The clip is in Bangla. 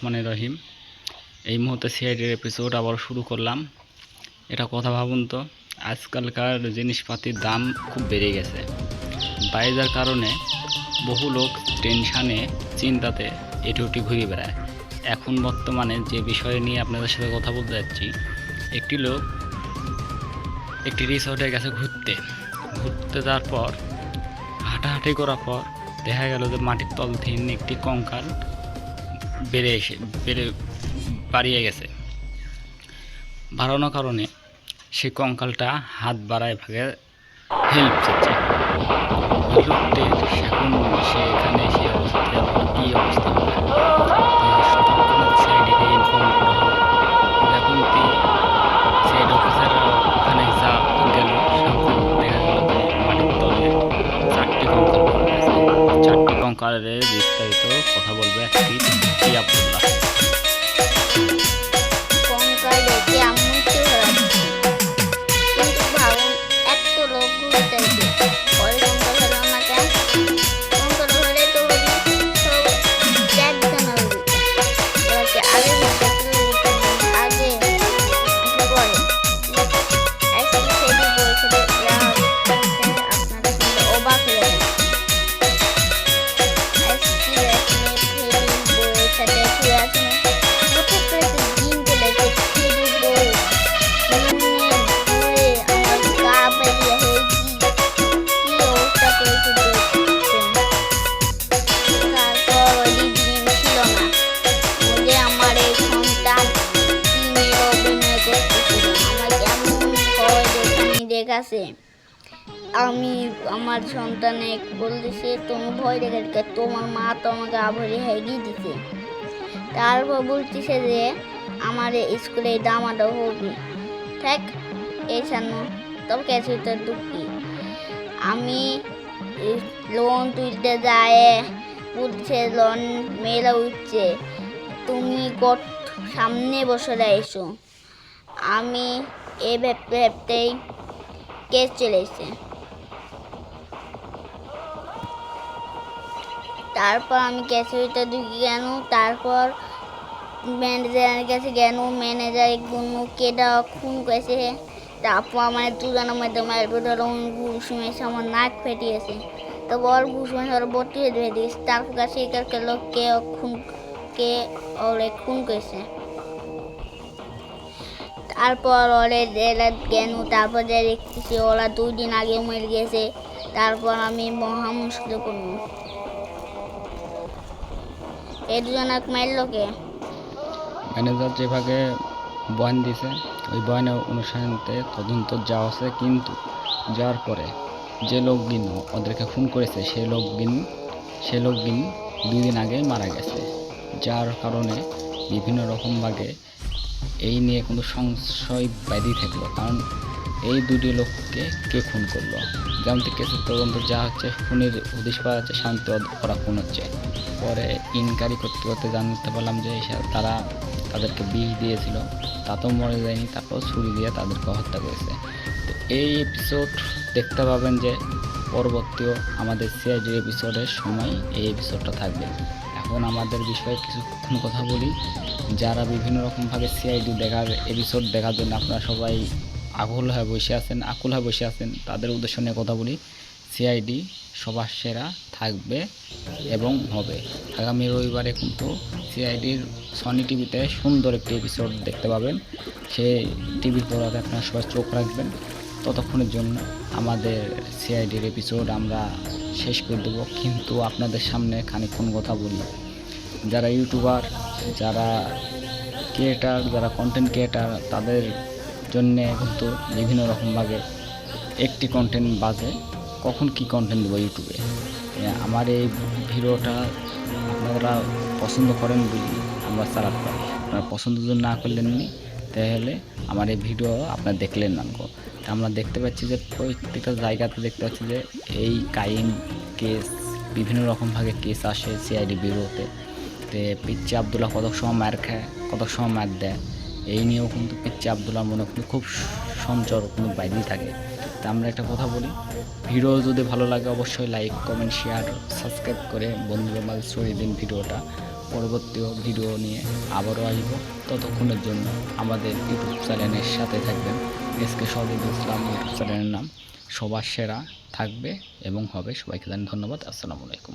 রহমানির রহিম। এই মুহূর্তে সিআইডির এপিসোড আবার শুরু করলাম। এটা কথা ভাবুন তো, আজকালকার জিনিসপাতির দাম খুব বেড়ে গেছে। বেড়ে যাওয়ার কারণে বহু লোক টেনশানে চিন্তাতে এটি ওটি ঘুরে বেড়ায়। এখন বর্তমানে যে বিষয় নিয়ে আপনাদের সাথে কথা বলতে যাচ্ছি, একটি লোক একটি রিসর্টে গেছে ঘুরতে যাওয়ার পর হাঁটাহাঁটি করার পর দেখা গেল যে মাটির তল থেকে একটি কঙ্কাল বাড়িয়ে গেছে। বাড়ানোর কারণে সেই কঙ্কালটা হাত বাড়ায় ভাগে হেল্প চাচ্ছে। লোকটির এখন সেখানে সে অবস্থাতে কী অবস্থা হবে, তৎক্ষণাৎ সিআইডিকে ইনফর্ম করা হলো। এখন সিআইডি অফিসার ওখানে যা গেল, দেখা গেল যে মাটির তলে 4টি কঙ্কাল পাওয়া গেছে। 4টি কঙ্কালের বিস্তারিত কথা বলবে একটি আব্দুল্লাহ। কঙ্কাল দেখে আম্মু কিন্তু ভাবুন, এত লোক ঘুরতে পরে কঙ্কাল হলো না কেন? কঙ্কাল হলে তো সব একজন ওকে আগে আগে পরে সেটি বলছিল, আপনারা শুনতে অবাক হয়ে যাবেন। আমি আমার সন্তানে বলতেছে তুমি ভয় দেখে তোমার মা তো আমাকে আভরে হেরিয়ে দিতে। তারপর বলতেছে যে আমার স্কুলে দামাটা হবে থাক এই সামনে তবে কেছে তো দুঃখী। আমি লোন তুলতে যায় বলছে লোন মেয়েরা উঠছে, তুমি সামনে বসে এসো। আমি এ ভাবতেই কেস চলে এসেছে। তারপর আমি ক্যাশে ভিতরে ঢুকে গেল। তারপর ম্যানেজারের কাছে গেল। ম্যানেজার কেটা খুন করেছে। তারপর আমার দুজনের মধ্যে ঘুষমেশে আমার নাক ফেটিয়েছে। তো বল ঘুষমেশে ওরা ভর্তি হয়ে দিয়েছে। তারপর কাছে লোক খুন করেছে। তারপর ওরা গেল। তারপর যে দেখতেছি ওরা 2 দিন আগে মরে গেছে। তারপর আমি মহা মুশকিলে পড়লাম। এই দুজনক মারলো কে? ম্যানেজার যেভাবে বয়ান দিয়েছে ওই বয়ানের অনুসারে তদন্ত যাওয়া আছে, কিন্তু যাওয়ার পরে যে লোকগিন ওদেরকে খুন করেছে সেই লোকগিন 2 দিন আগে মারা গেছে। যার কারণে বিভিন্ন রকমভাবে এই নিয়ে কোনো সংশয় ব্যাধি থাকলো, কারণ এই 2টি লোককে কে খুন করলো। যেমন কেসের তদন্ত যা হচ্ছে, খুনের হদিশ পাওয়া যাচ্ছে শান্তি ওরা খুন হচ্ছে। পরে ইনকোয়ারি করতে করতে জানতে পারলাম যে তাদেরকে বিষ দিয়েছিল, তাতেও মরে যায়নি, তারপর ছুরি দিয়ে তাদেরকে হত্যা করেছে। তো এই এপিসোড দেখতে পাবেন যে পরবর্তীও আমাদের সিআইডির এপিসোডের সময় এই এপিসোডটা থাকবে। এখন আমাদের বিষয়ে কিছুক্ষণ কথা বলি। যারা বিভিন্ন রকমভাবে সিআইডি এপিসোড দেখার জন্য আপনারা সবাই আকুল হয়ে বসে আছেন তাদের উদ্দেশ্য নিয়ে কথা বলি। সিআইডি সবার সেরা থাকবে এবং হবে। আগামী রবিবারে কিন্তু সিআইডির সনি টিভিতে সুন্দর একটি এপিসোড দেখতে পাবেন। সেই টিভির পর্দাতে আপনারা সবাই চোখ রাখবেন। ততক্ষণের জন্য আমাদের সিআইডির এপিসোড আমরা শেষ করে দেবো, কিন্তু আপনাদের সামনে খানিকক্ষণ কথা বলি। যারা ইউটিউবার, যারা ক্রিয়েটার, যারা কন্টেন্ট ক্রিয়েটার, তাদের জন্যে কিন্তু বিভিন্ন রকমভাবে একটি কন্টেন্ট বাজে, কখন কি কন্টেন্ট দেবো ইউটিউবে। আমার এই ভিডিওটা আপনারা পছন্দ করেন বুঝি আমরা চালাতে পারি। আপনারা পছন্দ যদি না করলেন নি তাহলে আমার এই ভিডিও আপনারা দেখলেন না। আমরা দেখতে পাচ্ছি যে প্রত্যেকটা জায়গাতে দেখতে পাচ্ছি যে এই কাইম কেস, বিভিন্ন রকমভাবে কেস আসে সিআইডি বিরোতে। পিচ্চি আবদুল্লাহ কত সময় মার খায়, কত সময় মার দেয়, এই নিয়েও কিন্তু পিচ্চি আবদুল্লাহ মনে কিন্তু খুব সঞ্চর কিন্তু বাইরেই থাকে। তা আমরা একটা কথা বলি, ভিডিও যদি ভালো লাগে অবশ্যই লাইক, কমেন্ট, শেয়ার, সাবস্ক্রাইব করে বন্ধুদের মাঝে ছড়িয়ে দিন ভিডিওটা। পরবর্তী ভিডিও নিয়ে আবারও আসবো। ততক্ষণের জন্য আমাদের ইউটিউব চ্যানেলের সাথে থাকবেন। এসকে শহীদুল ইসলাম ইউটিউব চ্যানেলের নাম সবার সেরা থাকবে এবং হবে। সবাইকে জানাই ধন্যবাদ। আসসালামু আলাইকুম।